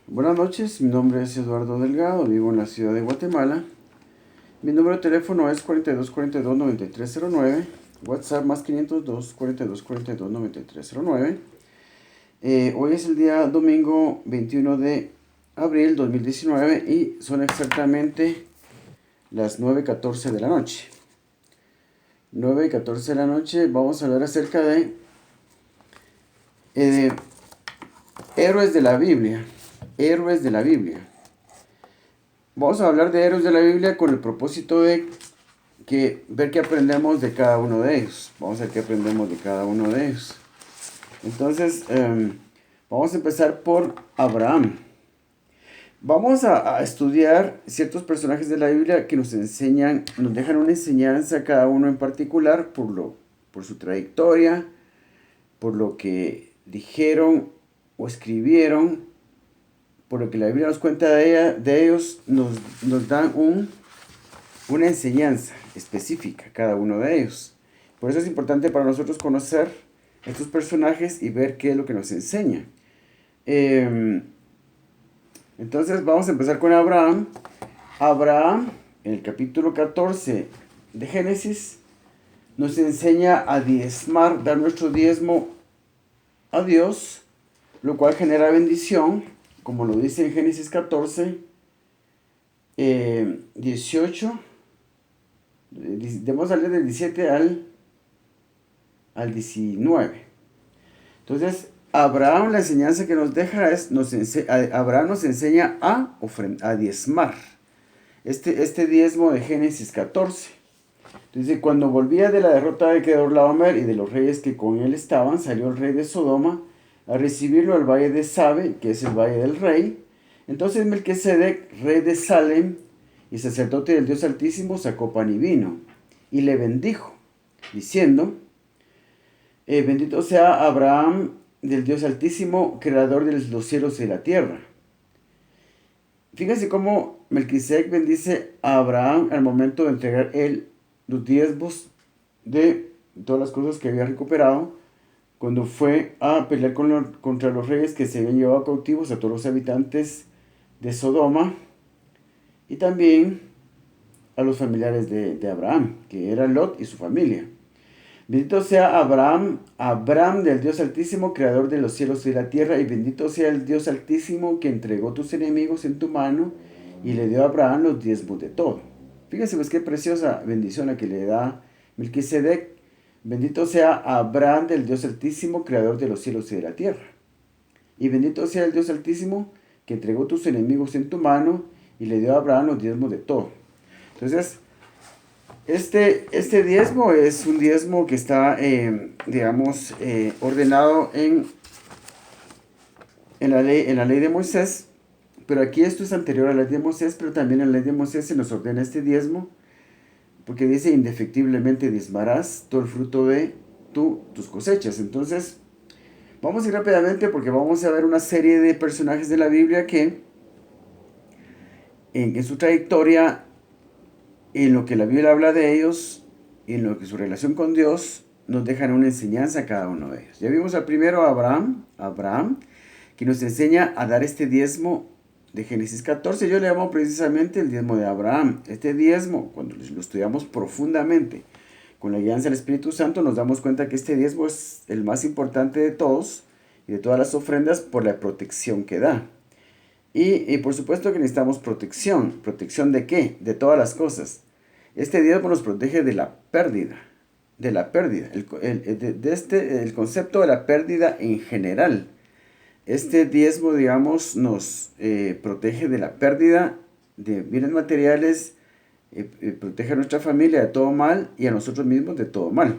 Buenas noches, mi nombre es Eduardo Delgado, vivo en la ciudad de Guatemala. Mi número de teléfono es 4242-9309, WhatsApp más 502 4242-9309. Hoy es el día domingo 21 de abril 2019 y son exactamente las 9:14 de la noche. 9:14 de la noche vamos a hablar acerca de eh, héroes de la Biblia. Héroes de la Biblia. Vamos a hablar de héroes de la Biblia con el propósito de ver qué aprendemos de cada uno de ellos. Vamos a ver qué aprendemos de cada uno de ellos. Entonces, vamos a empezar por Abraham. Vamos a estudiar ciertos personajes de la Biblia que nos enseñan, nos dejan una enseñanza cada uno en particular por su trayectoria, por lo que dijeron o escribieron, por lo que la Biblia nos cuenta de ellos, nos dan una enseñanza específica cada uno de ellos. Por eso es importante para nosotros conocer estos personajes y ver qué es lo que nos enseña. Entonces vamos a empezar con Abraham. Abraham, en el capítulo 14 de Génesis, nos enseña a diezmar, dar nuestro diezmo a Dios, lo cual genera bendición, como lo dice en Génesis 14, 18. Debemos salir del 17 al 19. Entonces, Abraham, la enseñanza que nos deja es, Abraham nos enseña a diezmar. Este diezmo de Génesis 14. Entonces, cuando volvía de la derrota de Kedorlaomer y de los reyes que con él estaban, salió el rey de Sodoma a recibirlo al valle de Sabe, que es el valle del rey. Entonces Melquisedec, rey de Salem y sacerdote del Dios Altísimo, sacó pan y vino y le bendijo, diciendo: bendito sea Abraham del Dios Altísimo, creador de los cielos y la tierra. Fíjense cómo Melquisedec bendice a Abraham al momento de entregar él los diezmos de todas las cosas que había recuperado cuando fue a pelear contra los reyes que se habían llevado cautivos a todos los habitantes de Sodoma y también a los familiares de Abraham, que era Lot y su familia. Bendito sea Abraham del Dios Altísimo, creador de los cielos y la tierra, y bendito sea el Dios Altísimo que entregó tus enemigos en tu mano y le dio a Abraham los diezmos de todo. Fíjense pues qué preciosa bendición la que le da Melquisedec. Bendito sea Abraham del Dios Altísimo, creador de los cielos y de la tierra. Y bendito sea el Dios Altísimo que entregó tus enemigos en tu mano y le dio a Abraham los diezmos de todo. Entonces, este diezmo es un diezmo que está, ordenado en la ley de Moisés, pero aquí esto es anterior a la ley de Moisés, pero también en la ley de Moisés se nos ordena este diezmo, porque dice: indefectiblemente diezmarás todo el fruto de tus cosechas. Entonces, vamos a ir rápidamente porque vamos a ver una serie de personajes de la Biblia que en su trayectoria, en lo que la Biblia habla de ellos, y en lo que su relación con Dios, nos dejan una enseñanza a cada uno de ellos. Ya vimos al primero, Abraham, que nos enseña a dar este diezmo de Génesis 14. Yo le llamo precisamente el diezmo de Abraham. Este diezmo, cuando lo estudiamos profundamente, con la guianza del Espíritu Santo, nos damos cuenta que este diezmo es el más importante de todos y de todas las ofrendas por la protección que da. Y por supuesto que necesitamos protección. ¿Protección de qué? De todas las cosas. Este diezmo nos protege de la pérdida. De la pérdida. El concepto de la pérdida en general. Este diezmo, digamos, nos protege de la pérdida de bienes materiales, protege a nuestra familia de todo mal y a nosotros mismos de todo mal.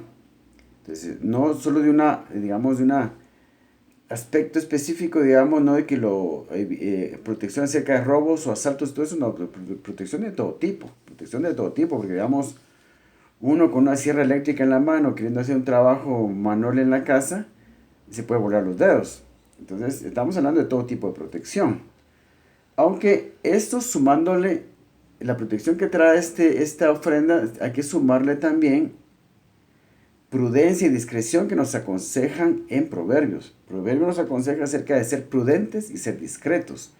Entonces, no solo de una aspecto específico, digamos, no de que protección acerca de robos o asaltos, todo eso, no, protección de todo tipo, porque digamos, uno con una sierra eléctrica en la mano, queriendo hacer un trabajo manual en la casa, se puede volar los dedos. Entonces, estamos hablando de todo tipo de protección. Aunque esto, sumándole la protección que trae esta ofrenda, hay que sumarle también prudencia y discreción que nos aconsejan en Proverbios. Proverbios nos aconseja acerca de ser prudentes y ser discretos.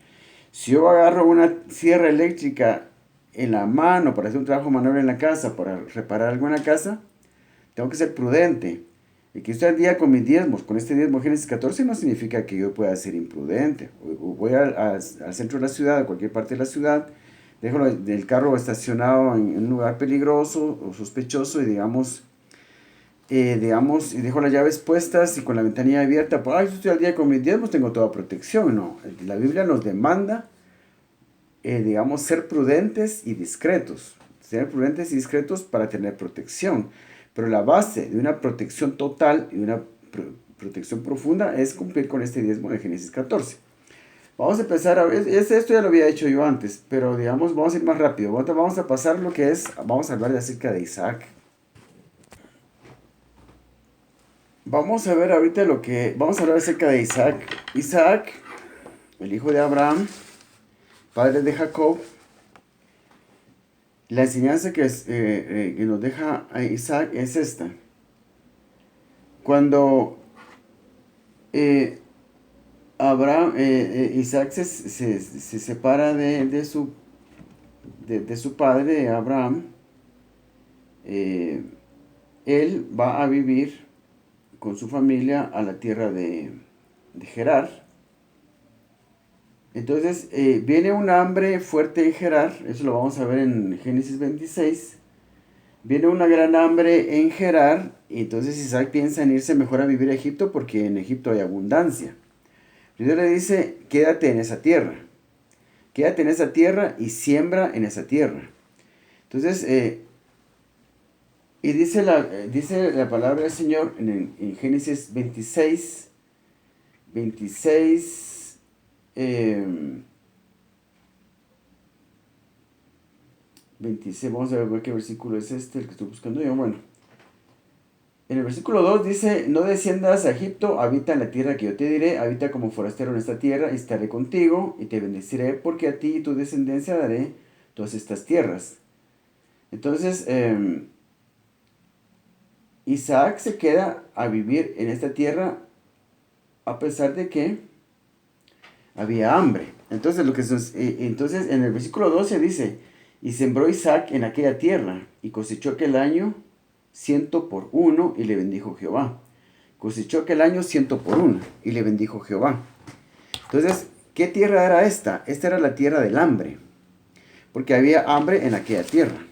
Si yo agarro una sierra eléctrica en la mano para hacer un trabajo manual en la casa, para reparar algo en la casa, tengo que ser prudente. Y que estoy al día con mis diezmos, con este diezmo Génesis 14, no significa que yo pueda ser imprudente. O voy al centro de la ciudad, a cualquier parte de la ciudad, dejo el carro estacionado en un lugar peligroso o sospechoso y digamos, y dejo las llaves puestas y con la ventanilla abierta, pues, ay, yo estoy al día con mis diezmos, tengo toda protección. No, la Biblia nos demanda, digamos, ser prudentes y discretos. Ser prudentes y discretos para tener protección. Pero la base de una protección total y una protección profunda es cumplir con este diezmo de Génesis 14. Vamos a empezar a ver, esto ya lo había hecho yo antes, pero digamos, vamos a ir más rápido. Vamos a pasar lo que es, vamos a hablar acerca de Isaac. Vamos a ver ahorita vamos a hablar acerca de Isaac. Isaac, el hijo de Abraham, padre de Jacob. La enseñanza que nos deja a Isaac es esta. Cuando Isaac se separa de su padre, Abraham, él va a vivir con su familia a la tierra de Gerar. Entonces viene un hambre fuerte en Gerar, eso lo vamos a ver en Génesis 26. Viene una gran hambre en Gerar, y entonces Isaac piensa en irse mejor a vivir a Egipto porque en Egipto hay abundancia. Dios le dice, quédate en esa tierra y siembra en esa tierra. Entonces, y dice la palabra del Señor en Génesis 26, 26, 26, vamos a ver qué versículo es el que estoy buscando yo. Bueno, en el versículo 2 dice, no desciendas a Egipto, habita en la tierra que yo te diré, habita como forastero en esta tierra, y estaré contigo, y te bendeciré, porque a ti y tu descendencia daré todas estas tierras. Entonces, Isaac se queda a vivir en esta tierra a pesar de que había hambre. Entonces, entonces en el versículo 12 dice, y sembró Isaac en aquella tierra, y cosechó aquel año 100 por 1, y le bendijo Jehová. Cosechó aquel año 100 por 1, y le bendijo Jehová. Entonces, ¿qué tierra era esta? Esta era la tierra del hambre, porque había hambre en aquella tierra.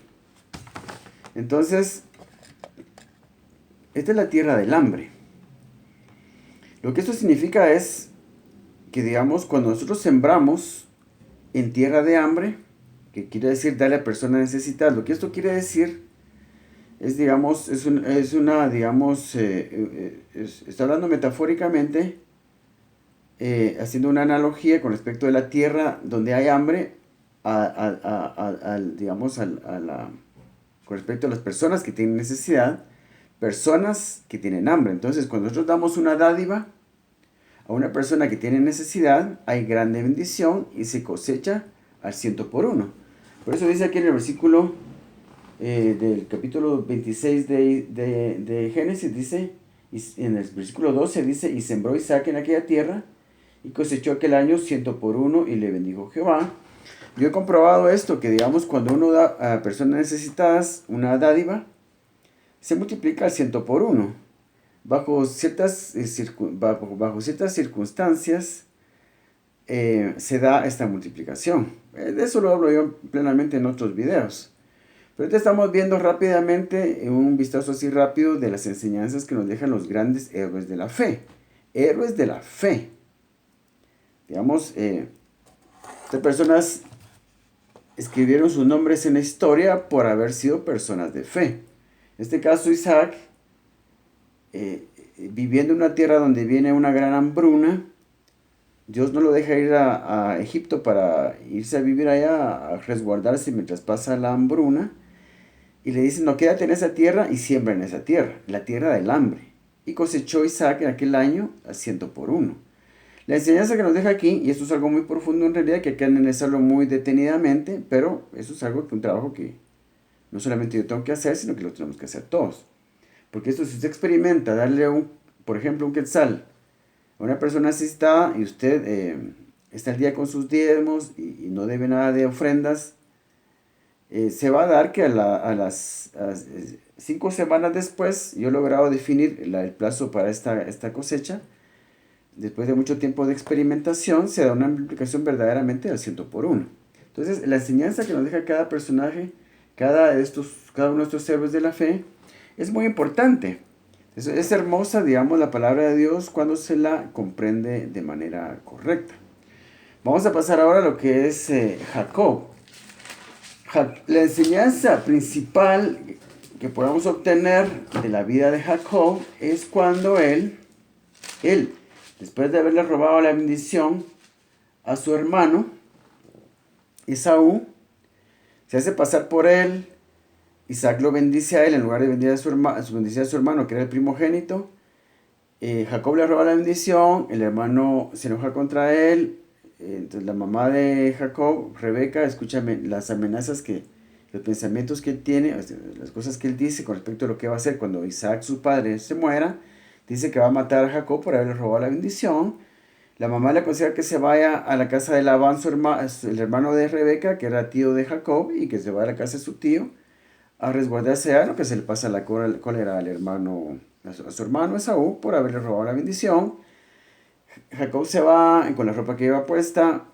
Entonces, esta es la tierra del hambre. Lo que esto significa es que, digamos, cuando nosotros sembramos en tierra de hambre, que quiere decir darle a persona necesitada, lo que esto quiere decir es, digamos, está hablando metafóricamente, haciendo una analogía con respecto de la tierra donde hay hambre, con respecto a las personas que tienen necesidad, personas que tienen hambre. Entonces, cuando nosotros damos una dádiva a una persona que tiene necesidad, hay grande bendición y se cosecha al 100 por 1. Por eso dice aquí en el versículo del capítulo 26 de Génesis, dice, en el versículo 12 dice, y sembró Isaac en aquella tierra, y cosechó aquel año 100 por 1, y le bendijo Jehová. Yo he comprobado esto, que digamos, cuando uno da a personas necesitadas una dádiva, se multiplica al 100 por 1. Bajo ciertas circunstancias se da esta multiplicación. De eso lo hablo yo plenamente en otros videos. Pero ahorita estamos viendo rápidamente, un vistazo así rápido de las enseñanzas que nos dejan los grandes héroes de la fe. Héroes de la fe. Digamos, estas personas escribieron sus nombres en la historia por haber sido personas de fe. En este caso, Isaac, viviendo en una tierra donde viene una gran hambruna, Dios no lo deja ir a Egipto para irse a vivir allá, a resguardarse mientras pasa la hambruna. Y le dicen, no, quédate en esa tierra y siembra en esa tierra, la tierra del hambre. Y cosechó Isaac en aquel año a 100 por 1. La enseñanza que nos deja aquí, y esto es algo muy profundo en realidad, que hay que analizarlo muy detenidamente, pero eso es un trabajo que no solamente yo tengo que hacer, sino que lo tenemos que hacer todos. Porque esto, si usted experimenta darle, por ejemplo, un quetzal a una persona necesitada, y usted está al día con sus diezmos y no debe nada de ofrendas, se va a dar que a las 5 semanas después, yo he logrado definir el plazo para esta cosecha. Después de mucho tiempo de experimentación, se da una multiplicación verdaderamente al 100 por 1. Entonces, la enseñanza que nos deja cada personaje, cada uno de estos héroes de la fe, es muy importante. Es hermosa, digamos, la palabra de Dios cuando se la comprende de manera correcta. Vamos a pasar ahora a lo que es Jacob. La enseñanza principal que podemos obtener de la vida de Jacob es cuando él, después de haberle robado la bendición a su hermano Esaú, se hace pasar por él. Isaac lo bendice a él en lugar de bendecir a su hermano, que era el primogénito. Jacob le roba la bendición, el hermano se enoja contra él. Entonces la mamá de Jacob, Rebeca, escucha las amenazas los pensamientos que él tiene, las cosas que él dice con respecto a lo que va a hacer cuando Isaac, su padre, se muera. Dice que va a matar a Jacob por haberle robado la bendición. La mamá le aconseja que se vaya a la casa de Labán, el hermano de Rebeca, que era tío de Jacob, y que se vaya a la casa de su tío a resguardarse a lo que se le pasa la cólera al hermano, a su hermano Esaú por haberle robado la bendición. Jacob se va con la ropa que lleva puesta,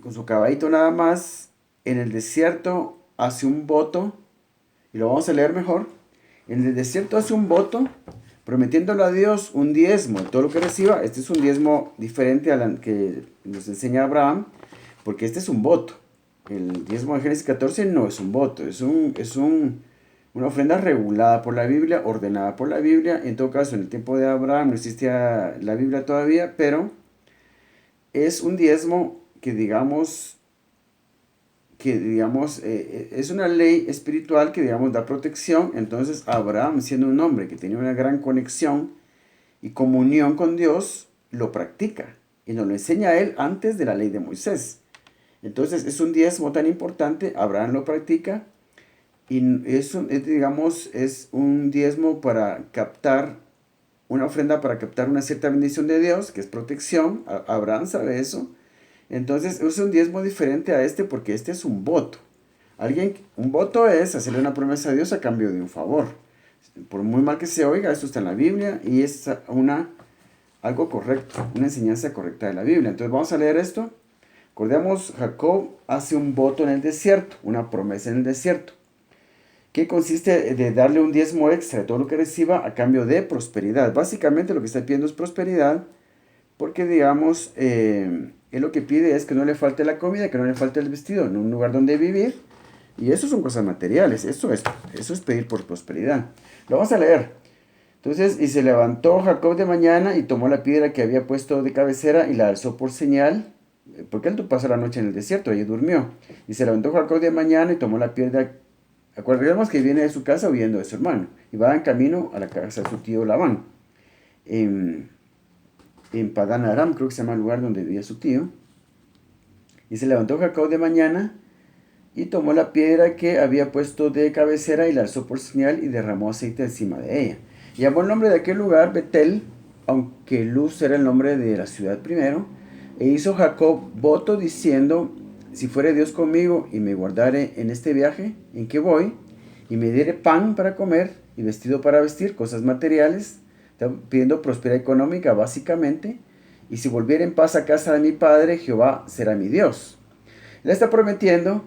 con su caballito nada más, en el desierto hace un voto, y lo vamos a leer mejor. En el desierto hace un voto, prometiéndole a Dios un diezmo de todo lo que reciba. Este es un diezmo diferente al que nos enseña Abraham, porque este es un voto. El diezmo de Génesis 14 no es un voto, es una ofrenda regulada por la Biblia, ordenada por la Biblia. En todo caso, en el tiempo de Abraham no existía la Biblia todavía, pero es un diezmo que digamos, es una ley espiritual que digamos da protección. Entonces Abraham, siendo un hombre que tenía una gran conexión y comunión con Dios, lo practica y nos lo enseña a él antes de la ley de Moisés. Entonces es un diezmo tan importante, Abraham lo practica y es un diezmo para captar, una ofrenda para captar una cierta bendición de Dios, que es protección. Abraham sabe eso. Entonces es un diezmo diferente a este porque este es un voto. Un voto es hacerle una promesa a Dios a cambio de un favor. Por muy mal que se oiga, esto está en la Biblia y es algo correcto, una enseñanza correcta de la Biblia. Entonces vamos a leer esto. Recordemos, Jacob hace un voto en el desierto, una promesa en el desierto, que consiste de darle un diezmo extra de todo lo que reciba a cambio de prosperidad. Básicamente lo que está pidiendo es prosperidad, porque digamos, él lo que pide es que no le falte la comida, que no le falte el vestido, en un lugar donde vivir, y eso son cosas materiales, eso es pedir por prosperidad. Lo vamos a leer. Entonces, y se levantó Jacob de mañana y tomó la piedra que había puesto de cabecera y la alzó por señal, porque él pasó la noche en el desierto, allí durmió. Y se levantó Jacob de mañana y tomó la piedra. Acordemos que viene de su casa huyendo de su hermano. Y va en camino a la casa de su tío Labán. En Padán Aram, creo que se llama el lugar donde vivía su tío. Y se levantó Jacob de mañana y tomó la piedra que había puesto de cabecera y la alzó por señal y derramó aceite encima de ella. Y llamó el nombre de aquel lugar Betel, aunque Luz era el nombre de la ciudad primero. E hizo Jacob voto diciendo: si fuere Dios conmigo y me guardare en este viaje en que voy, y me diere pan para comer y vestido para vestir, cosas materiales, está pidiendo prosperidad económica básicamente, y si volviere en paz a casa de mi padre, Jehová será mi Dios. Él está prometiendo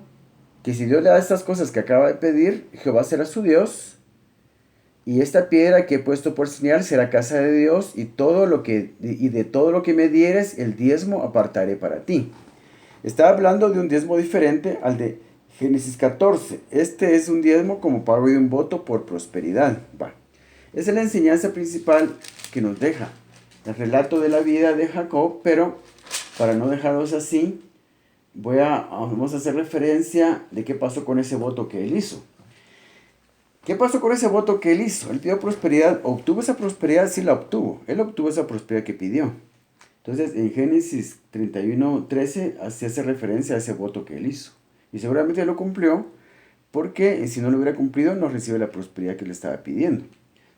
que si Dios le da estas cosas que acaba de pedir, Jehová será su Dios. Y esta piedra que he puesto por señal será casa de Dios, y de todo lo que me dieres, el diezmo apartaré para ti. Está hablando de un diezmo diferente al de Génesis 14. Este es un diezmo como pago de un voto por prosperidad. Esa es la enseñanza principal que nos deja el relato de la vida de Jacob, pero para no dejarlos así, vamos a hacer referencia de qué pasó con ese voto que él hizo. ¿Qué pasó con ese voto que él hizo? Él pidió prosperidad. ¿Obtuvo esa prosperidad? Sí la obtuvo. Él obtuvo esa prosperidad que pidió. Entonces, en Génesis 31:13 se hace referencia a ese voto que él hizo. Y seguramente lo cumplió, porque si no lo hubiera cumplido, no recibe la prosperidad que le estaba pidiendo.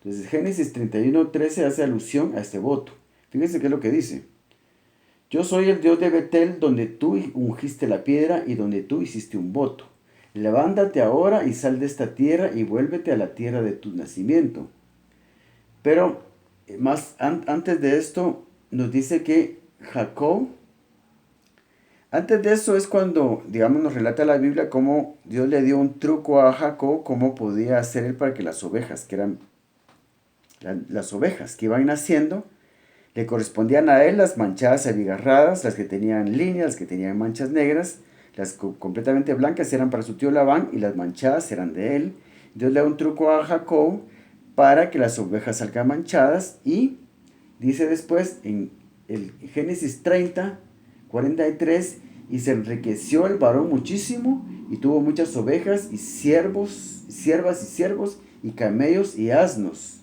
Entonces, Génesis 31:13 hace alusión a este voto. Fíjense qué es lo que dice. Yo soy el Dios de Betel, donde tú ungiste la piedra y donde tú hiciste un voto. Levántate ahora y sal de esta tierra y vuélvete a la tierra de tu nacimiento. Pero antes de esto nos dice que Jacob, antes de eso es cuando, digamos, nos relata la Biblia cómo Dios le dio un truco a Jacob, cómo podía hacer él para que las ovejas, que eran las ovejas que iban naciendo, le correspondían a él las manchadas y abigarradas, las que tenían líneas, las que tenían manchas negras, las completamente blancas eran para su tío Labán y las manchadas eran de él. Dios le da un truco a Jacob para que las ovejas salgan manchadas y dice después en el Génesis 30, 43, y se enriqueció el varón muchísimo y tuvo muchas ovejas y siervos, siervas y siervos y camellos y asnos.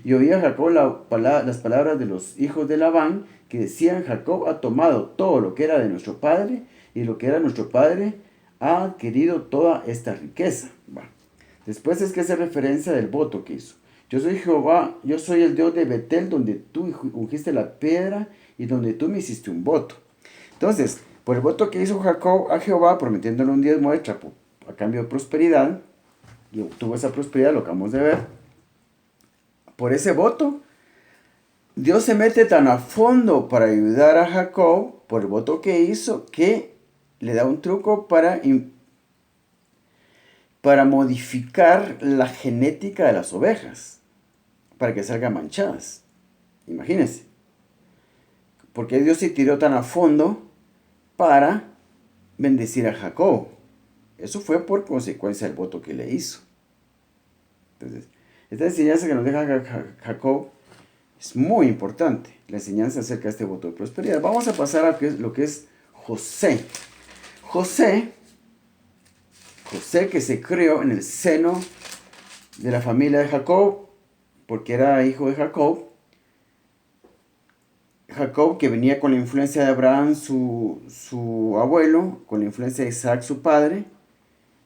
Y oía Jacob las palabras de los hijos de Labán, que decían: Jacob ha tomado todo lo que era de nuestro padre, y lo que era nuestro padre ha adquirido toda esta riqueza. Bueno, después es que hace referencia del voto que hizo. Yo soy Jehová, yo soy el Dios de Betel, donde tú ungiste la piedra y donde tú me hiciste un voto. Entonces, por el voto que hizo Jacob a Jehová, prometiéndole un diezmo extra a cambio de prosperidad, y obtuvo esa prosperidad, lo acabamos de ver. Por ese voto, Dios se mete tan a fondo para ayudar a Jacob, por el voto que hizo, que le da un truco para modificar la genética de las ovejas, para que salgan manchadas. Imagínense. Porque Dios se tiró tan a fondo para bendecir a Jacob. Eso fue por consecuencia del voto que le hizo. Entonces, esta enseñanza que nos deja Jacob es muy importante, la enseñanza acerca de este voto de prosperidad. Vamos a pasar a lo que es José. José que se crió en el seno de la familia de Jacob, porque era hijo de Jacob. Jacob, que venía con la influencia de Abraham, su abuelo, con la influencia de Isaac, su padre.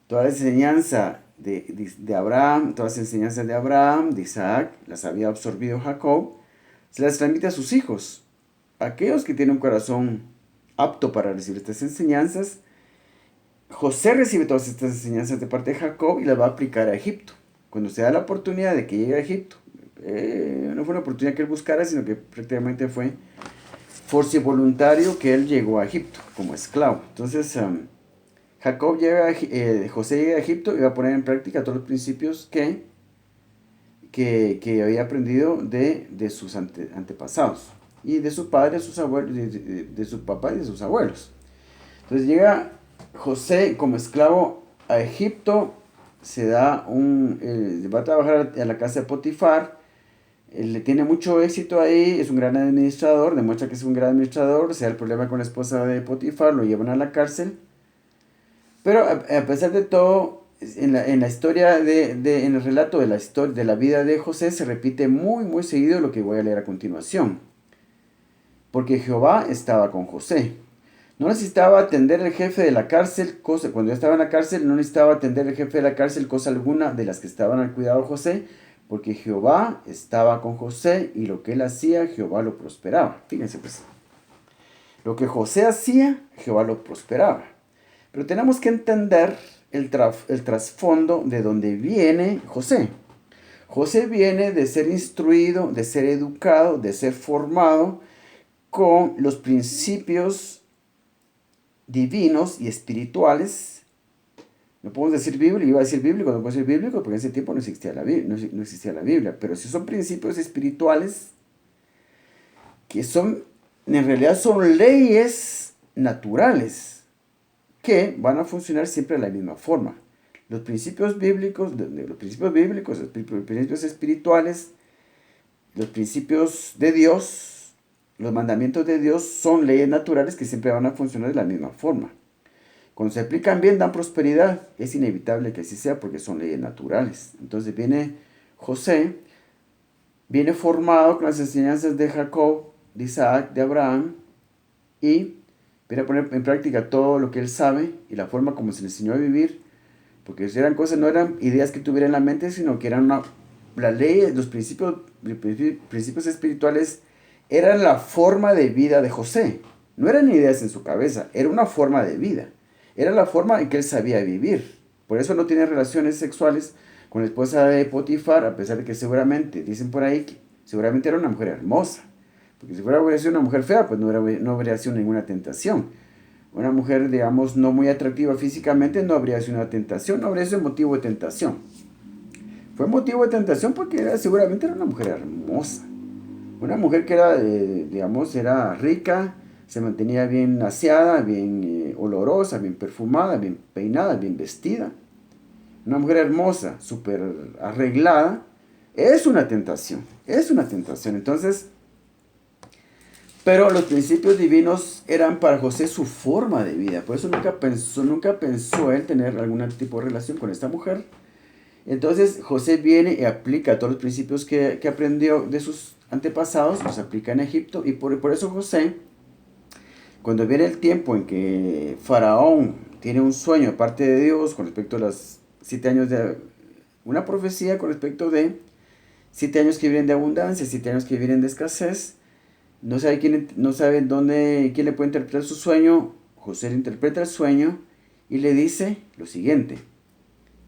Toda la enseñanza de Abraham, todas las enseñanzas de Abraham, de Isaac, las había absorbido Jacob. Se las transmite a sus hijos. Aquellos que tienen un corazón apto para recibir estas enseñanzas. José recibe todas estas enseñanzas de parte de Jacob y las va a aplicar a Egipto. Cuando se da la oportunidad de que llegue a Egipto, no fue una oportunidad que él buscara, sino que prácticamente fue force voluntario que él llegó a Egipto como esclavo. Entonces, José llega a Egipto y va a poner en práctica todos los principios que había aprendido de sus antepasados y de su padre, de sus abuelos, de su papá y de sus abuelos. Entonces llega José como esclavo a Egipto, va a trabajar a la casa de Potifar, le tiene mucho éxito ahí, es un gran administrador, demuestra que es un gran administrador, se da el problema con la esposa de Potifar, lo llevan a la cárcel, pero a pesar de todo, en la historia, en el relato de la historia de la vida de José, se repite muy, muy seguido lo que voy a leer a continuación. Porque Jehová estaba con José. No necesitaba atender el jefe de la cárcel, cuando estaba en la cárcel, no necesitaba atender el jefe de la cárcel cosa alguna de las que estaban al cuidado de José, porque Jehová estaba con José y lo que él hacía, Jehová lo prosperaba. Fíjense pues, lo que José hacía, Jehová lo prosperaba. Pero tenemos que entender el trasfondo de donde viene José. José viene de ser instruido, de ser educado, de ser formado con los principios divinos y espirituales. No podemos decir bíblico, iba a decir bíblico, no puedo decir bíblico porque en ese tiempo no existía la Biblia, pero si son principios espirituales que en realidad son leyes naturales que van a funcionar siempre de la misma forma. Los principios bíblicos, los principios espirituales, los principios de Dios, los mandamientos de Dios son leyes naturales que siempre van a funcionar de la misma forma. Cuando se aplican bien, dan prosperidad. Es inevitable que así sea porque son leyes naturales. Entonces viene José, viene formado con las enseñanzas de Jacob, de Isaac, de Abraham, y viene a poner en práctica todo lo que él sabe y la forma como se le enseñó a vivir, porque eran cosas, no eran ideas que tuviera en la mente, sino que eran la ley, los principios espirituales era la forma de vida de José. No eran ideas en su cabeza, era una forma de vida. Era la forma en que él sabía vivir. Por eso no tiene relaciones sexuales con la esposa de Potifar, a pesar de que seguramente, dicen por ahí, que seguramente era una mujer hermosa. Porque si hubiera sido una mujer fea, pues no habría sido ninguna tentación. Una mujer, digamos, no muy atractiva físicamente no habría sido una tentación, no habría sido motivo de tentación. Fue motivo de tentación porque seguramente era una mujer hermosa. Una mujer que era, digamos, era rica, se mantenía bien aseada, bien olorosa, bien perfumada, bien peinada, bien vestida. Una mujer hermosa, súper arreglada, es una tentación, es una tentación. Entonces, pero los principios divinos eran para José su forma de vida. Por eso nunca pensó él tener algún tipo de relación con esta mujer. Entonces José viene y aplica todos los principios que aprendió de sus antepasados, los aplica en Egipto. Y por eso José, cuando viene el tiempo en que Faraón tiene un sueño aparte de Dios con respecto a los 7 años de... Una profecía con respecto de 7 años que vienen de abundancia, 7 años que vienen de escasez. No sabe quién le puede interpretar su sueño. José le interpreta el sueño y le dice lo siguiente.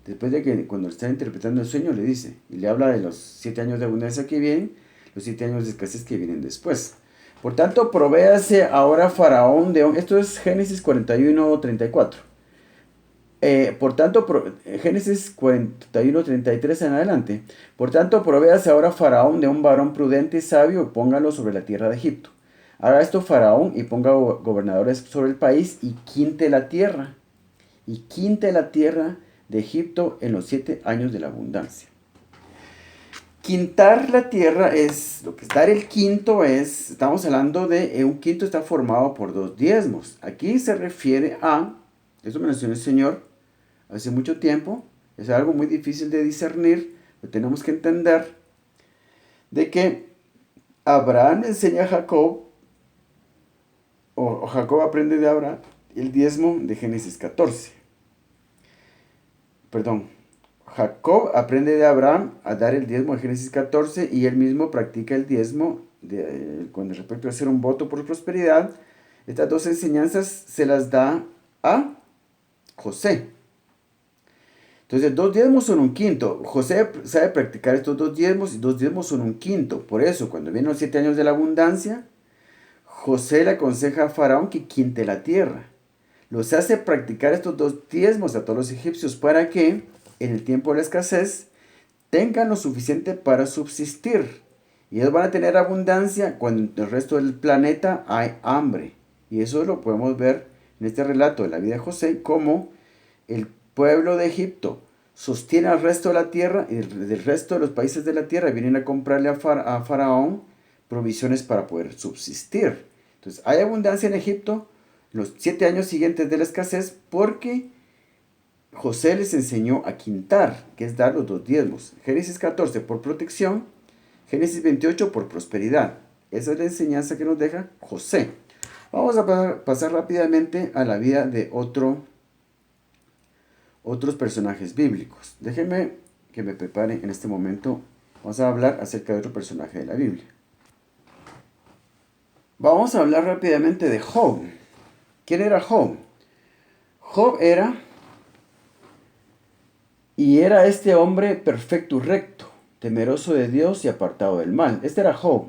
Después de que cuando está interpretando el sueño le dice, y le habla de los 7 años de abundancia que vienen, los 7 años de escasez que vienen después. Por tanto, provéase ahora Faraón de... Esto es Génesis 41:34. Por tanto, Génesis 41:33 en adelante. Por tanto, provéase ahora Faraón de un varón prudente y sabio y póngalo sobre la tierra de Egipto. Haga esto Faraón y ponga gobernadores sobre el país y quinte la tierra. Y quinte la tierra de Egipto en los 7 años de la abundancia. Quintar la tierra es, lo que es dar el quinto es, estamos hablando de, un quinto está formado por 2 diezmos. Aquí se refiere a, eso me lo enseñó el Señor hace mucho tiempo, es algo muy difícil de discernir, pero tenemos que entender de que Abraham enseña a Jacob, o Jacob aprende de Abraham, el diezmo de Génesis 14. Perdón, Jacob aprende de Abraham a dar el diezmo de Génesis 14 y él mismo practica el diezmo con respecto a hacer un voto por prosperidad. Estas 2 enseñanzas se las da a José. Entonces, 2 diezmos son un quinto. José sabe practicar estos 2 diezmos y 2 diezmos son un quinto. Por eso, cuando vienen los 7 años de la abundancia, José le aconseja a Faraón que quinte la tierra. Los hace practicar estos 2 diezmos a todos los egipcios para que, en el tiempo de la escasez, tengan lo suficiente para subsistir. Y ellos van a tener abundancia cuando en el resto del planeta hay hambre. Y eso lo podemos ver en este relato de la vida de José, como el pueblo de Egipto sostiene al resto de la tierra y del resto de los países de la tierra vienen a comprarle a Faraón provisiones para poder subsistir. Entonces hay abundancia en Egipto los 7 años siguientes de la escasez porque José les enseñó a quintar, que es dar los 2 diezmos. Génesis 14 por protección, Génesis 28 por prosperidad. Esa es la enseñanza que nos deja José. Vamos a pasar rápidamente a la vida de otros personajes bíblicos. Déjenme que me prepare en este momento. Vamos a hablar acerca de otro personaje de la Biblia. Vamos a hablar rápidamente de Job. ¿Quién era Job? Job era este hombre perfecto y recto, temeroso de Dios y apartado del mal. Este era Job.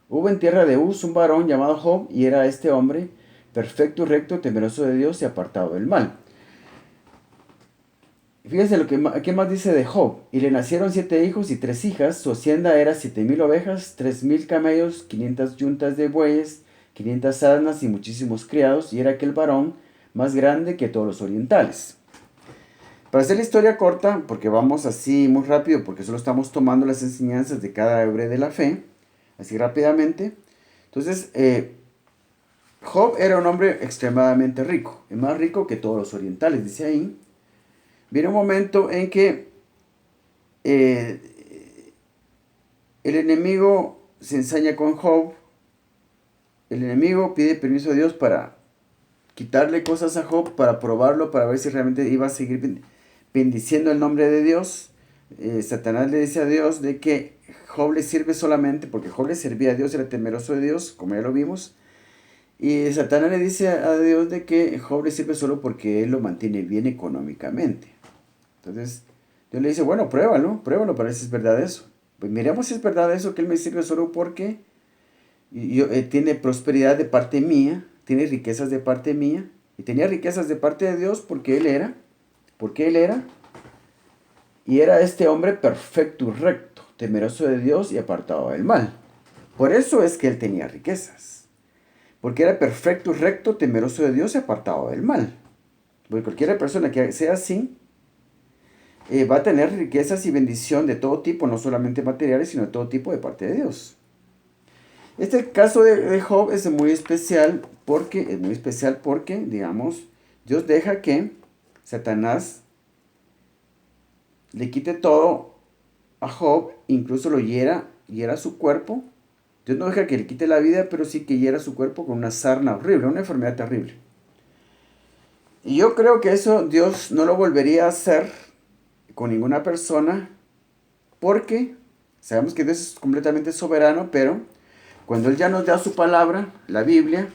Hubo en tierra de Uz un varón llamado Job y era este hombre perfecto y recto, temeroso de Dios y apartado del mal. Fíjense ¿qué más dice de Job? Y le nacieron 7 hijos y 3 hijas. Su hacienda era 7,000 ovejas, 3,000 camellos, 500 yuntas de bueyes, 500 asnas y muchísimos criados. Y era aquel varón más grande que todos los orientales. Para hacer la historia corta, porque vamos así muy rápido, porque solo estamos tomando las enseñanzas de cada héroe de la fe, así rápidamente. Entonces, Job era un hombre extremadamente rico, el más rico que todos los orientales, dice ahí. Viene un momento en que el enemigo se ensaña con Job. El enemigo pide permiso a Dios para quitarle cosas a Job, para probarlo, para ver si realmente iba a seguir bendiciendo el nombre de Dios. Satanás le dice a Dios de que Job le sirve solamente porque Job le servía a Dios, era temeroso de Dios, como ya lo vimos. Y Satanás le dice a Dios de que Job le sirve solo porque él lo mantiene bien económicamente. Entonces, Dios le dice, bueno, pruébalo para ver si es verdad eso. Pues miremos si es verdad eso, que él me sirve solo porque tiene prosperidad de parte mía, tiene riquezas de parte mía, y tenía riquezas de parte de Dios porque él era, y era este hombre perfecto y recto, temeroso de Dios y apartado del mal. Por eso es que él tenía riquezas, porque era perfecto y recto, temeroso de Dios y apartado del mal. Porque cualquier persona que sea así, va a tener riquezas y bendición de todo tipo, no solamente materiales, sino de todo tipo de parte de Dios. Este caso de Job es muy especial porque, digamos, Dios deja que Satanás le quite todo a Job, incluso lo hiera su cuerpo. Dios no deja que le quite la vida, pero sí que hiera su cuerpo con una sarna horrible, una enfermedad terrible. Y yo creo que eso Dios no lo volvería a hacer con ninguna persona, porque sabemos que Dios es completamente soberano, pero cuando Él ya nos da su palabra, la Biblia,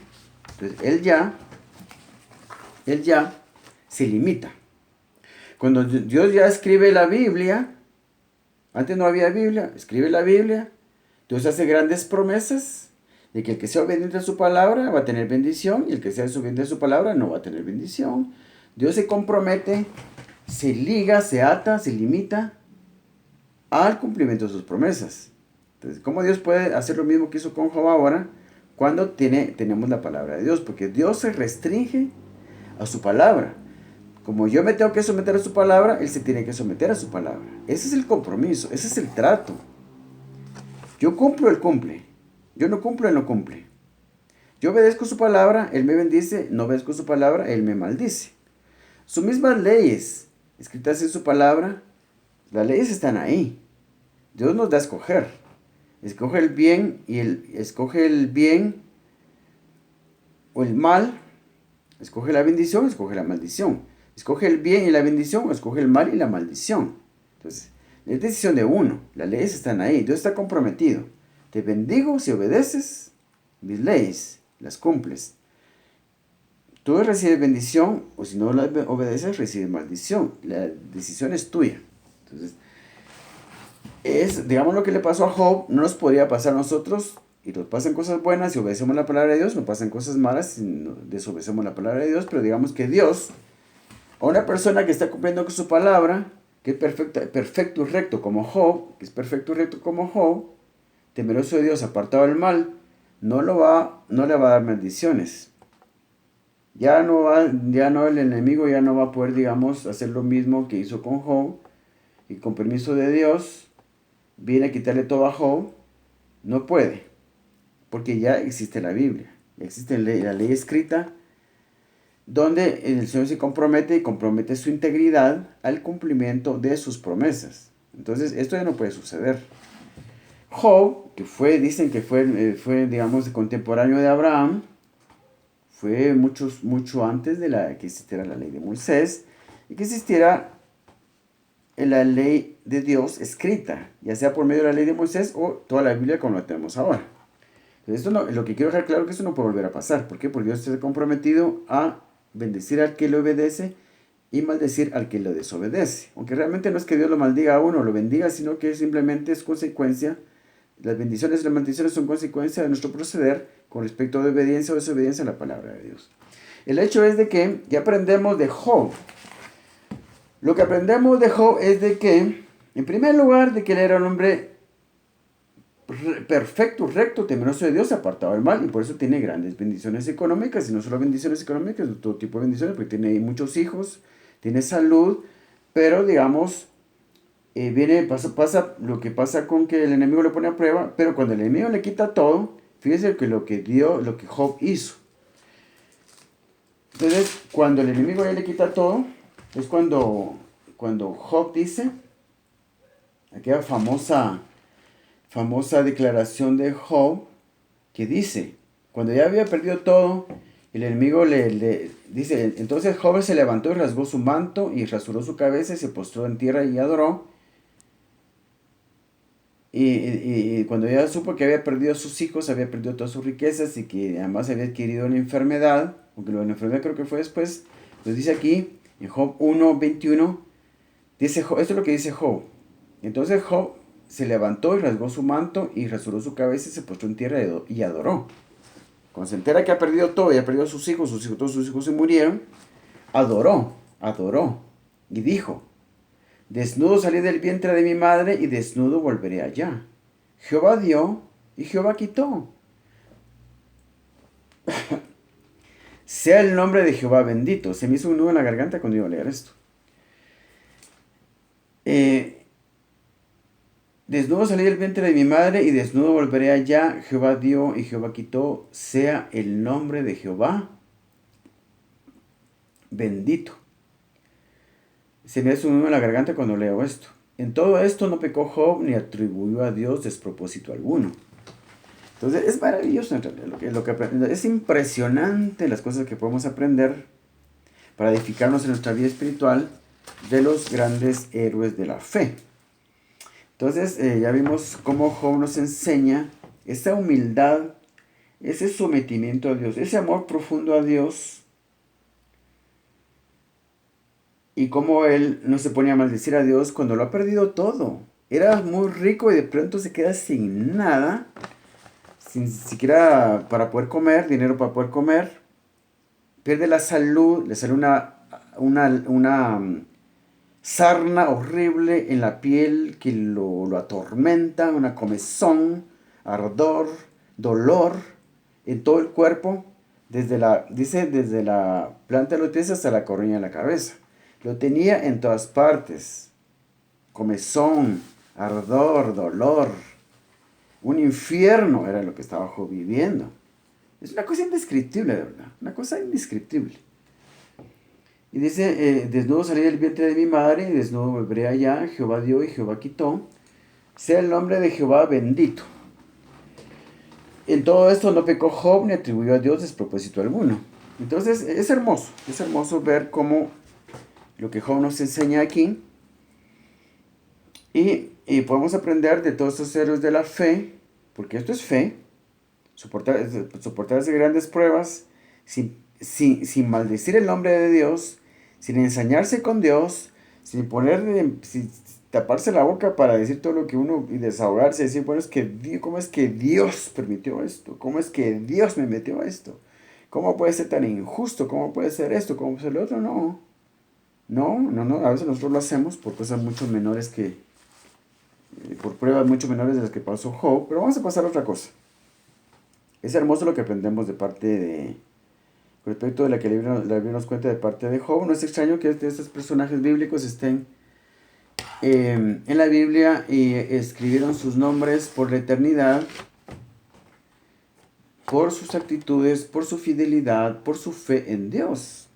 entonces Él ya se limita. Cuando Dios ya escribe la Biblia, antes no había Biblia, escribe la Biblia, Dios hace grandes promesas de que el que sea obediente a su palabra va a tener bendición y el que sea desobediente a su palabra no va a tener bendición. Dios se compromete, se liga, se ata, se limita al cumplimiento de sus promesas. Entonces, ¿cómo Dios puede hacer lo mismo que hizo con Job ahora cuando tenemos la palabra de Dios? Porque Dios se restringe a su palabra. Como yo me tengo que someter a su palabra, Él se tiene que someter a su palabra. Ese es el compromiso, ese es el trato. Yo cumplo, Él cumple. Yo no cumplo, Él no cumple. Yo obedezco su palabra, Él me bendice. No obedezco su palabra, Él me maldice. Sus mismas leyes escritas en su palabra, las leyes están ahí. Dios nos da a escoger. Escoge el bien escoge el bien o el mal. Escoge la bendición, escoge la maldición. Escoge el bien y la bendición o escoge el mal y la maldición. Entonces, es decisión de uno. Las leyes están ahí. Dios está comprometido. Te bendigo si obedeces mis leyes, las cumples. Tú recibes bendición o si no las obedeces, recibes maldición. La decisión es tuya. Entonces, digamos lo que le pasó a Job, no nos podría pasar a nosotros, y nos pasan cosas buenas si obedecemos la palabra de Dios, nos pasan cosas malas si desobedecemos la palabra de Dios, pero digamos que Dios, a una persona que está cumpliendo con su palabra, que es perfecto y recto como Job, temeroso de Dios, apartado del mal, no le va a dar maldiciones. El enemigo ya no va a poder, digamos, hacer lo mismo que hizo con Job, y con permiso de Dios, viene a quitarle todo a Job. No puede, porque ya existe la Biblia, ya existe la ley escrita, donde el Señor se compromete y compromete su integridad al cumplimiento de sus promesas. Entonces, esto ya no puede suceder. Job, dicen que fue digamos, contemporáneo de Abraham, fue mucho antes de que existiera la ley de Moisés y que existiera la ley de Dios escrita, ya sea por medio de la ley de Moisés o toda la Biblia como la tenemos ahora. Entonces, lo que quiero dejar claro es que eso no puede volver a pasar. ¿Por qué? Porque Dios está comprometido a bendecir al que le obedece y maldecir al que lo desobedece. Aunque realmente no es que Dios lo maldiga a uno o lo bendiga, sino que simplemente es consecuencia. Las bendiciones y las maldiciones son consecuencia de nuestro proceder con respecto a obediencia o desobediencia a la palabra de Dios. El hecho es de que ya aprendemos de Job. Lo que aprendemos de Job es de que, en primer lugar, de que él era un hombre perfecto, recto, temeroso de Dios, apartado del mal, y por eso tiene grandes bendiciones económicas, y no solo bendiciones económicas, de todo tipo de bendiciones, porque tiene muchos hijos, tiene salud, pero digamos, pasa lo que pasa con que el enemigo le pone a prueba, pero cuando el enemigo le quita todo, fíjese que lo que Job hizo. Entonces, cuando el enemigo ya le quita todo, es cuando Job dice, aquella famosa declaración de Job, que dice, cuando ya había perdido todo, el enemigo le dice, entonces Job se levantó y rasgó su manto y rasuró su cabeza y se postró en tierra y adoró. Y cuando ella supo que había perdido a sus hijos, había perdido todas sus riquezas y que además había adquirido una enfermedad, aunque la enfermedad creo que fue después, pues dice aquí, en Job 1:21, dice Job, esto es lo que dice Job. Entonces Job se levantó y rasgó su manto y rasuró su cabeza y se postró en tierra y adoró. Cuando se entera que ha perdido todo y ha perdido a sus hijos, todos sus hijos se murieron, adoró y dijo, desnudo salí del vientre de mi madre y desnudo volveré allá. Jehová dio y Jehová quitó. Sea el nombre de Jehová bendito. Se me hizo un nudo en la garganta cuando iba a leer esto. Desnudo salí del vientre de mi madre y desnudo volveré allá. Jehová dio y Jehová quitó. Sea el nombre de Jehová bendito. Se me hace un nudo en la garganta cuando leo esto. En todo esto no pecó Job ni atribuyó a Dios despropósito alguno. Entonces es maravilloso en realidad es impresionante las cosas que podemos aprender para edificarnos en nuestra vida espiritual de los grandes héroes de la fe. Entonces ya vimos cómo Job nos enseña esa humildad, ese sometimiento a Dios, ese amor profundo a Dios y cómo él no se pone a maldecir a Dios cuando lo ha perdido todo. Era muy rico y de pronto se queda sin nada, sin siquiera para poder comer, dinero para poder comer. Pierde la salud, le sale una sarna horrible en la piel que lo atormenta, una comezón, ardor, dolor en todo el cuerpo, desde la planta de los pies hasta la coronilla de la cabeza. Lo tenía en todas partes. Comezón, ardor, dolor. Un infierno era lo que estaba Job viviendo. Es una cosa indescriptible, de verdad. Una cosa indescriptible. Y dice, desnudo salí del vientre de mi madre y desnudo volveré allá. Jehová dio y Jehová quitó. Sea el nombre de Jehová bendito. En todo esto no pecó Job ni atribuyó a Dios despropósito alguno. Entonces es hermoso ver cómo lo que Job nos enseña aquí. Y podemos aprender de todos estos héroes de la fe, porque esto es fe, soportarse grandes pruebas sin maldecir el nombre de Dios, sin ensañarse con Dios, sin taparse la boca para decir todo lo que uno y desahogarse, decir, bueno, ¿cómo es que Dios permitió esto? ¿Cómo es que Dios me metió esto? ¿Cómo puede ser tan injusto? ¿Cómo puede ser esto? ¿Cómo puede ser lo otro? No, a veces nosotros lo hacemos por cosas mucho menores por pruebas mucho menores de las que pasó Job, pero vamos a pasar a otra cosa. Es hermoso lo que aprendemos de parte de, respecto de la que la Biblia nos cuenta de parte de Job. No es extraño que estos personajes bíblicos estén en la Biblia y escribieron sus nombres por la eternidad, por sus actitudes, por su fidelidad, por su fe en Dios.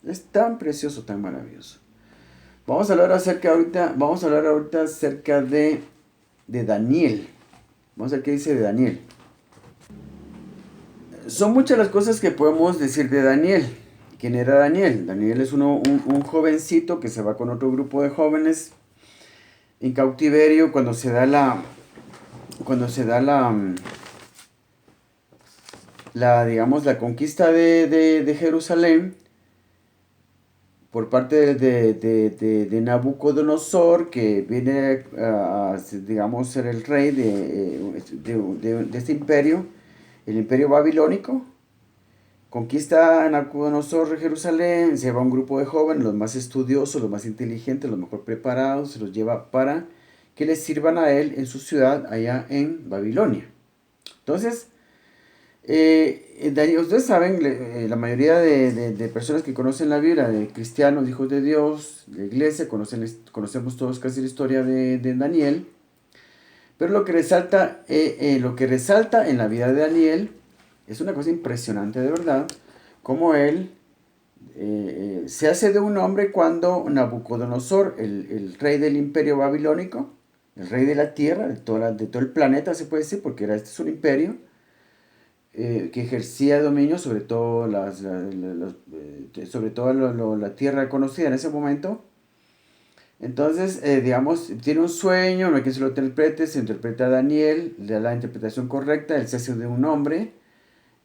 Es tan precioso, tan maravilloso. Vamos a hablar ahorita acerca de Daniel. Vamos a ver qué dice de Daniel. Son muchas las cosas que podemos decir de Daniel. ¿Quién era Daniel? Daniel es un jovencito que se va con otro grupo de jóvenes en cautiverio cuando se da digamos, la conquista de Jerusalén por parte de Nabucodonosor, que viene a, digamos, ser el rey de este imperio, el imperio babilónico. Conquista a Nabucodonosor Jerusalén, se lleva un grupo de jóvenes, los más estudiosos, los más inteligentes, los mejor preparados, se los lleva para que les sirvan a él en su ciudad allá en Babilonia. Entonces, ustedes saben, la mayoría de personas que conocen la Biblia, de cristianos, hijos de Dios, de iglesia, conocemos todos casi la historia de Daniel. Pero lo que resalta en la vida de Daniel es una cosa impresionante de verdad, como él se hace de un hombre cuando Nabucodonosor, el rey del imperio babilónico, el rey de la tierra, de todo el planeta se puede decir, porque este es un imperio, que ejercía dominio sobre todo sobre todo la tierra conocida en ese momento. Entonces, digamos, tiene un sueño, no hay quien se lo interprete, se interpreta a Daniel, le da la interpretación correcta, él se hace de un hombre,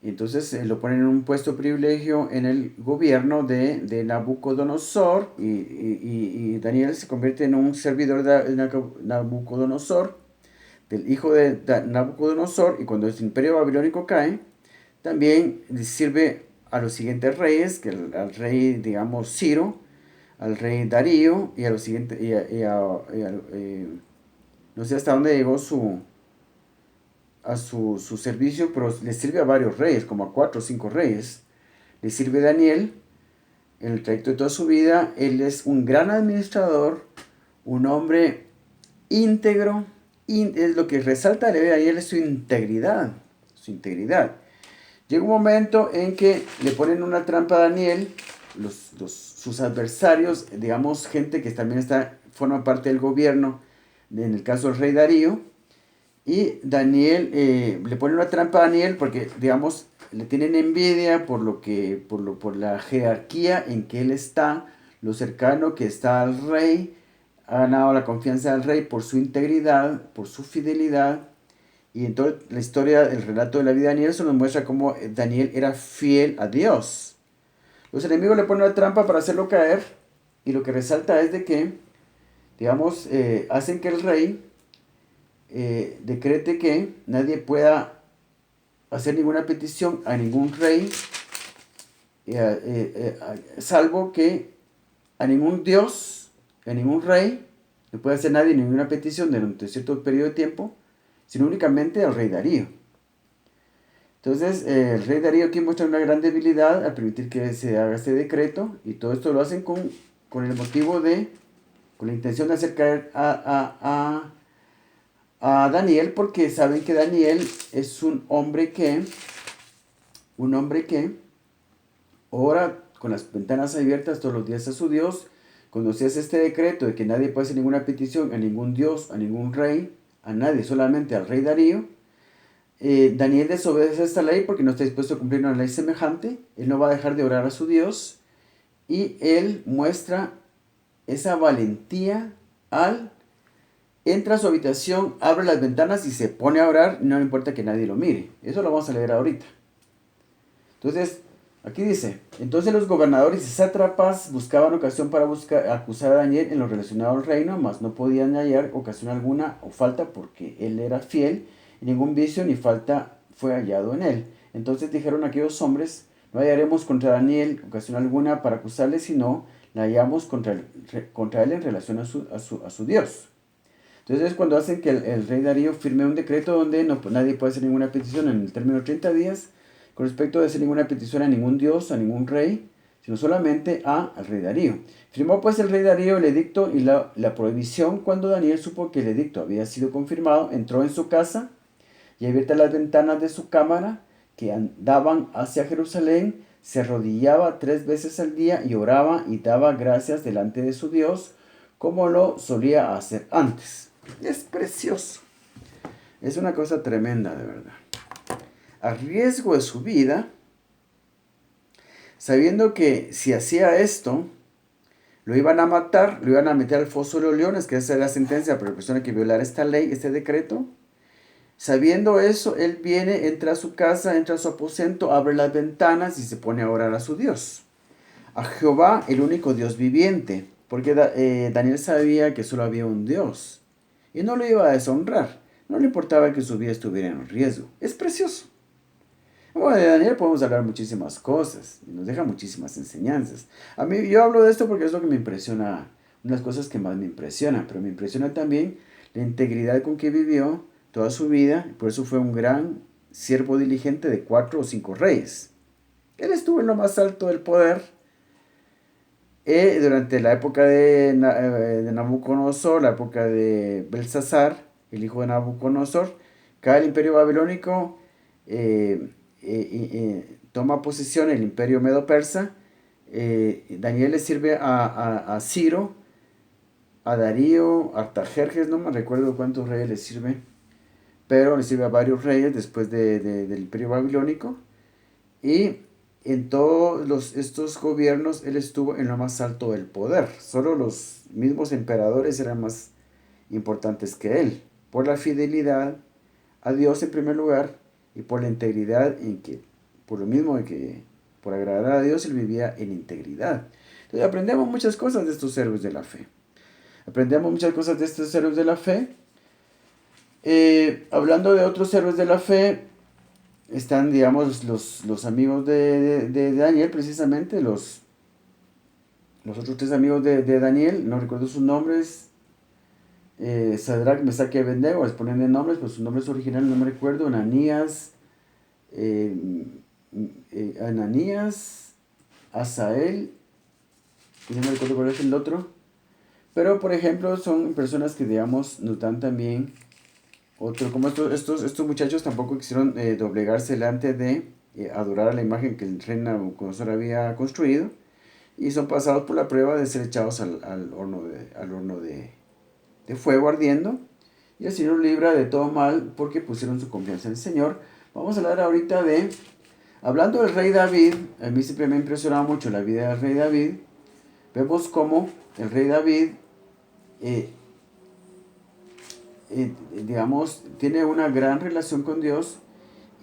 y entonces lo ponen en un puesto de privilegio en el gobierno de Nabucodonosor, y Daniel se convierte en un servidor de Nabucodonosor, del hijo de Nabucodonosor, y cuando el imperio babilónico cae, también le sirve a los siguientes reyes, que al rey, digamos, Ciro, al rey Darío y a los siguientes, no sé hasta dónde llegó su servicio, pero le sirve a varios reyes, como a 4 o 5 reyes. Le sirve Daniel en el trayecto de toda su vida. Él es un gran administrador, un hombre íntegro. Es lo que resalta de Daniel es su integridad. Su integridad. Llega un momento en que le ponen una trampa a Daniel, sus adversarios, digamos, gente que también forma parte del gobierno, en el caso del rey Darío, y Daniel le pone una trampa a Daniel porque, digamos, le tienen envidia por la jerarquía en que él está, lo cercano que está al rey, ha ganado la confianza del rey por su integridad, por su fidelidad. Y en toda la historia, el relato de la vida de Daniel, eso nos muestra cómo Daniel era fiel a Dios. Los enemigos le ponen una trampa para hacerlo caer, y lo que resalta es de que, digamos, hacen que el rey decrete que nadie pueda hacer ninguna petición a ningún rey, salvo que a ningún dios, a ningún rey, no puede hacer nadie ninguna petición durante cierto periodo de tiempo, sino únicamente al rey Darío. Entonces, el rey Darío aquí muestra una gran debilidad al permitir que se haga este decreto, y todo esto lo hacen con el motivo con la intención de hacer caer a Daniel, porque saben que Daniel es un hombre que ora con las ventanas abiertas todos los días a su Dios. Cuando se hace este decreto de que nadie puede hacer ninguna petición a ningún dios, a ningún rey, a nadie, solamente al rey Darío, Daniel desobedece esta ley porque no está dispuesto a cumplir una ley semejante. Él no va a dejar de orar a su Dios, y él muestra esa valentía al entra a su habitación, abre las ventanas y se pone a orar, no le importa que nadie lo mire. Eso lo vamos a leer ahorita. Entonces, aquí dice, entonces los gobernadores y sátrapas buscaban ocasión para acusar a Daniel en lo relacionado al reino, mas no podían hallar ocasión alguna o falta, porque él era fiel, y ningún vicio ni falta fue hallado en él. Entonces dijeron aquellos hombres, no hallaremos contra Daniel ocasión alguna para acusarle, sino la hallamos contra él en relación a su Dios. Entonces es cuando hacen que el rey Darío firme un decreto donde nadie puede hacer ninguna petición en el término de 30 días con respecto de hacer ninguna petición a ningún dios, a ningún rey, sino solamente al rey Darío. Firmó pues el rey Darío el edicto y la prohibición. Cuando Daniel supo que el edicto había sido confirmado, entró en su casa, y abiertas las ventanas de su cámara, que daban hacia Jerusalén, se arrodillaba 3 veces al día y oraba y daba gracias delante de su Dios, como lo solía hacer antes. Es precioso. Es una cosa tremenda, de verdad. A riesgo de su vida, sabiendo que si hacía esto, lo iban a matar, lo iban a meter al foso de los leones, que esa era la sentencia para la persona que violara esta ley, este decreto. Sabiendo eso, él viene, entra a su casa, entra a su aposento, abre las ventanas y se pone a orar a su Dios. A Jehová, el único Dios viviente, porque Daniel sabía que solo había un Dios y no lo iba a deshonrar. No le importaba que su vida estuviera en riesgo. Es precioso. Bueno, de Daniel podemos hablar muchísimas cosas y nos deja muchísimas enseñanzas. A mí, yo hablo de esto porque es lo que me impresiona, una de las cosas que más me impresiona, pero me impresiona también la integridad con que vivió toda su vida. Por eso fue un gran siervo diligente de 4 o 5 reyes. Él estuvo en lo más alto del poder durante la época de Nabucodonosor, la época de Belsasar, el hijo de Nabucodonosor. Cae el imperio babilónico, toma posesión el imperio medo-persa. Daniel le sirve a Ciro, a Darío, a Artajerjes, no me recuerdo cuántos reyes le sirve, pero le sirve a varios reyes después del imperio babilónico. Y en todos estos gobiernos él estuvo en lo más alto del poder. Solo los mismos emperadores eran más importantes que él, por la fidelidad a Dios en primer lugar y por la integridad en que, por lo mismo de que por agradar a Dios él vivía en integridad. Entonces aprendemos muchas cosas de estos héroes de la fe. Aprendemos muchas cosas de estos héroes de la fe. Hablando de otros héroes de la fe, están, digamos, los amigos de Daniel, precisamente, los otros tres amigos de Daniel, no recuerdo sus nombres, Sadrach, Mesach y Abednego, les ponen de nombres, pues sus nombres originales no me recuerdo, Ananías, Asael, y no me recuerdo cuál es el otro, pero por ejemplo son personas que, digamos, nos dan también otro, como estos muchachos tampoco quisieron doblegarse delante de adorar a la imagen que el rey Nabucodonosor había construido, y son pasados por la prueba de ser echados al horno de fuego ardiendo, y el Señor libra de todo mal porque pusieron su confianza en el Señor. Vamos a hablar ahorita hablando del rey David. A mí siempre me ha impresionado mucho la vida del rey David. Vemos cómo el rey David, digamos, tiene una gran relación con Dios,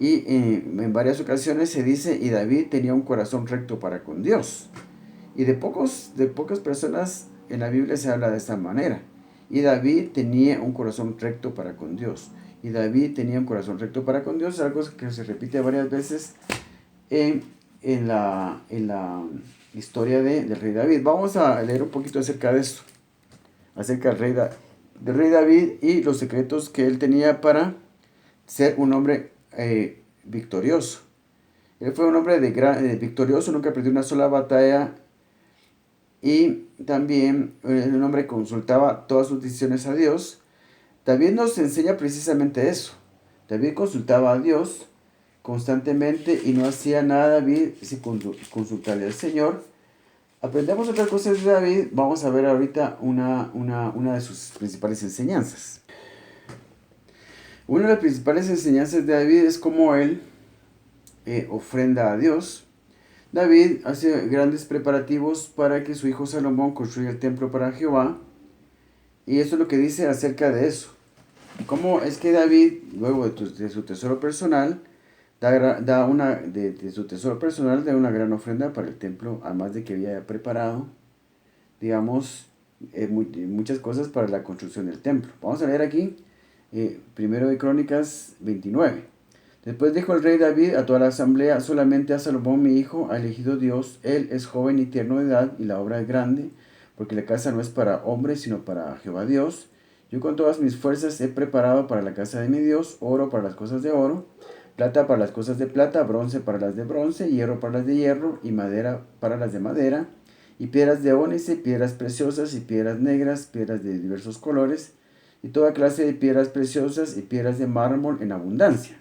y en varias ocasiones se dice, y David tenía un corazón recto para con Dios. Y de pocas personas en la Biblia se habla de esta manera. Y David tenía un corazón recto para con Dios. Y David tenía un corazón recto para con Dios, algo que se repite varias veces en la historia del rey David. Vamos a leer un poquito acerca de esto, acerca del rey David y los secretos que él tenía para ser un hombre victorioso. Él fue un hombre victorioso, nunca perdió una sola batalla, y también un hombre que consultaba todas sus decisiones a Dios. David nos enseña precisamente eso. David consultaba a Dios constantemente y no hacía nada David sin consultarle al Señor. Aprendemos otras cosas de David. Vamos a ver ahorita una de sus principales enseñanzas. Una de las principales enseñanzas de David es cómo él ofrenda a Dios. David hace grandes preparativos para que su hijo Salomón construya el templo para Jehová. Y eso es lo que dice acerca de eso. Cómo es que David, luego de su tesoro personal, de su tesoro personal, da una gran ofrenda para el templo, además de que había preparado, digamos, muchas cosas para la construcción del templo. Vamos a leer aquí, primero de Crónicas 29. Después dijo el rey David a toda la asamblea: solamente a Salomón mi hijo ha elegido Dios, él es joven y tierno de edad, y la obra es grande, porque la casa no es para hombres, sino para Jehová Dios. Yo con todas mis fuerzas he preparado para la casa de mi Dios oro para las cosas de oro, plata para las cosas de plata, bronce para las de bronce, hierro para las de hierro, y madera para las de madera, y piedras de ónice, piedras preciosas, y piedras negras, piedras de diversos colores, y toda clase de piedras preciosas, y piedras de mármol en abundancia.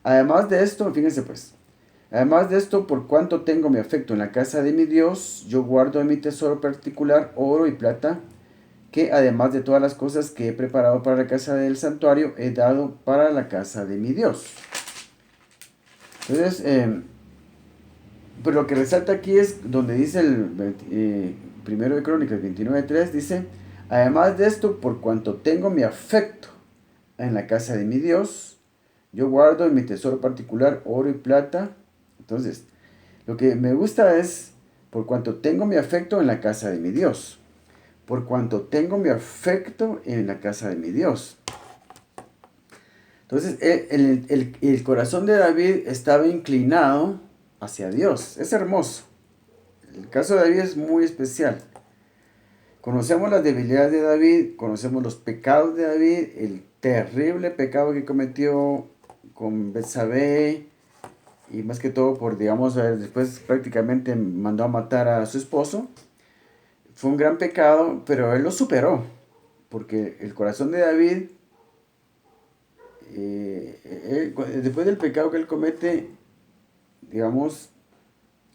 Además de esto, fíjense pues, además de esto, por cuanto tengo mi afecto en la casa de mi Dios, yo guardo en mi tesoro particular oro y plata, que además de todas las cosas que he preparado para la casa del santuario, he dado para la casa de mi Dios. Entonces, pero lo que resalta aquí es donde dice primero de Crónicas 29:3, dice: además de esto, por cuanto tengo mi afecto en la casa de mi Dios, yo guardo en mi tesoro particular oro y plata. Entonces, lo que me gusta es, por cuanto tengo mi afecto en la casa de mi Dios. Por cuanto tengo mi afecto en la casa de mi Dios. Entonces, el corazón de David estaba inclinado hacia Dios. Es hermoso. El caso de David es muy especial. Conocemos las debilidades de David, conocemos los pecados de David, el terrible pecado que cometió con Betsabé, y más que todo por, digamos, después prácticamente mandó a matar a su esposo. Fue un gran pecado, pero él lo superó, porque el corazón de David, después del pecado que él comete, digamos,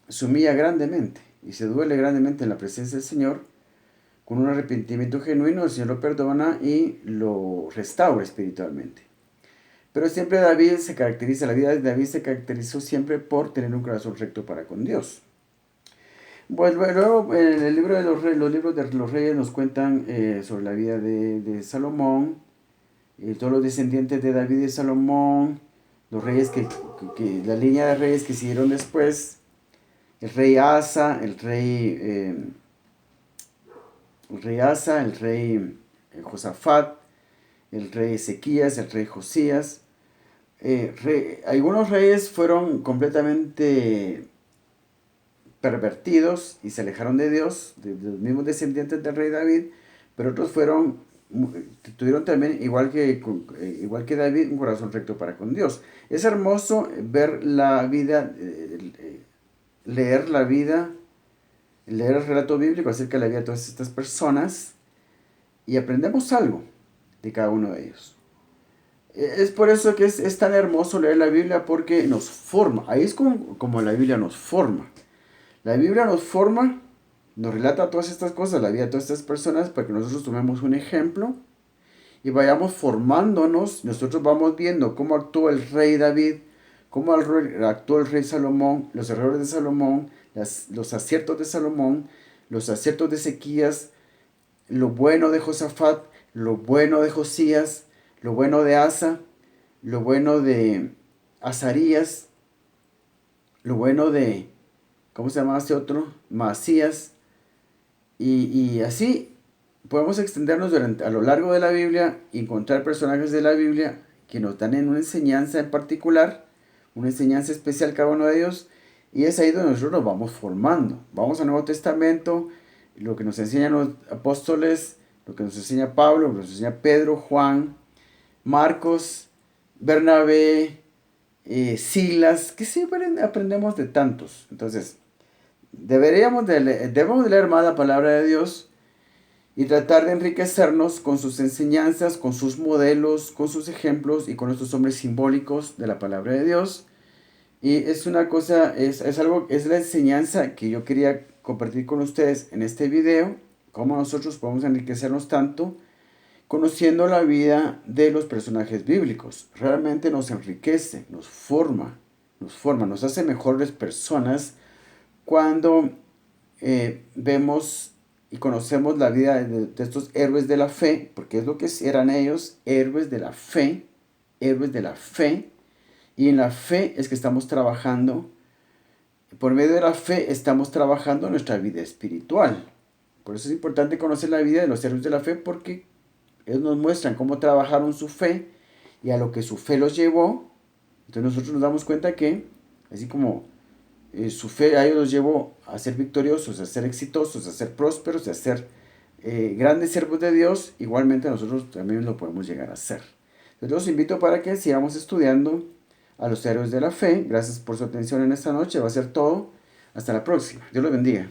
se humilla grandemente y se duele grandemente en la presencia del Señor. Con un arrepentimiento genuino, el Señor lo perdona y lo restaura espiritualmente. Pero siempre David se caracteriza, la vida de David se caracterizó siempre por tener un corazón recto para con Dios. Pues luego en el libro de los libros de los reyes nos cuentan sobre la vida de Salomón, todos los descendientes de David y Salomón, los reyes la línea de reyes que siguieron después, el rey Asa, el rey Josafat, el rey Ezequías, el rey Josías. Algunos reyes fueron completamente pervertidos y se alejaron de Dios, de los mismos descendientes del rey David, pero otros tuvieron también, igual que David, un corazón recto para con Dios. Es hermoso ver la vida, leer la vida, leer el relato bíblico acerca de la vida de todas estas personas y aprendemos algo de cada uno de ellos. Es por eso que es tan hermoso leer la Biblia, porque nos forma. Ahí es como la Biblia nos forma. La Biblia nos forma, nos relata todas estas cosas, la vida de todas estas personas, para que nosotros tomemos un ejemplo y vayamos formándonos. Nosotros vamos viendo cómo actuó el rey David, cómo actuó el rey Salomón, los errores de Salomón, los aciertos de Salomón, los aciertos de Ezequías, lo bueno de Josafat, lo bueno de Josías, lo bueno de Asa, lo bueno de Azarías, lo bueno de, ¿cómo se llama este otro? Masías. Y así podemos extendernos a lo largo de la Biblia y encontrar personajes de la Biblia que nos dan en una enseñanza en particular, una enseñanza especial cada uno de ellos, y es ahí donde nosotros nos vamos formando. Vamos al Nuevo Testamento, lo que nos enseñan los apóstoles, lo que nos enseña Pablo, lo que nos enseña Pedro, Juan, Marcos, Bernabé, Silas, que siempre aprendemos de tantos. Entonces, debemos de leer más la palabra de Dios y tratar de enriquecernos con sus enseñanzas, con sus modelos, con sus ejemplos y con estos hombres simbólicos de la palabra de Dios. Y es una cosa, es la enseñanza que yo quería compartir con ustedes en este video, cómo nosotros podemos enriquecernos tanto conociendo la vida de los personajes bíblicos. Realmente nos enriquece, nos hace mejores personas cuando vemos y conocemos la vida de estos héroes de la fe, porque es lo que eran ellos, héroes de la fe, y en la fe es que estamos trabajando, por medio de la fe estamos trabajando nuestra vida espiritual. Por eso es importante conocer la vida de los héroes de la fe, porque ellos nos muestran cómo trabajaron su fe y a lo que su fe los llevó. Entonces nosotros nos damos cuenta que, así como su fe a ellos los llevó a ser victoriosos, a ser exitosos, a ser prósperos, a ser grandes siervos de Dios, igualmente nosotros también lo podemos llegar a ser. Entonces los invito para que sigamos estudiando a los héroes de la fe. Gracias por su atención en esta noche. Va a ser todo. Hasta la próxima. Dios los bendiga.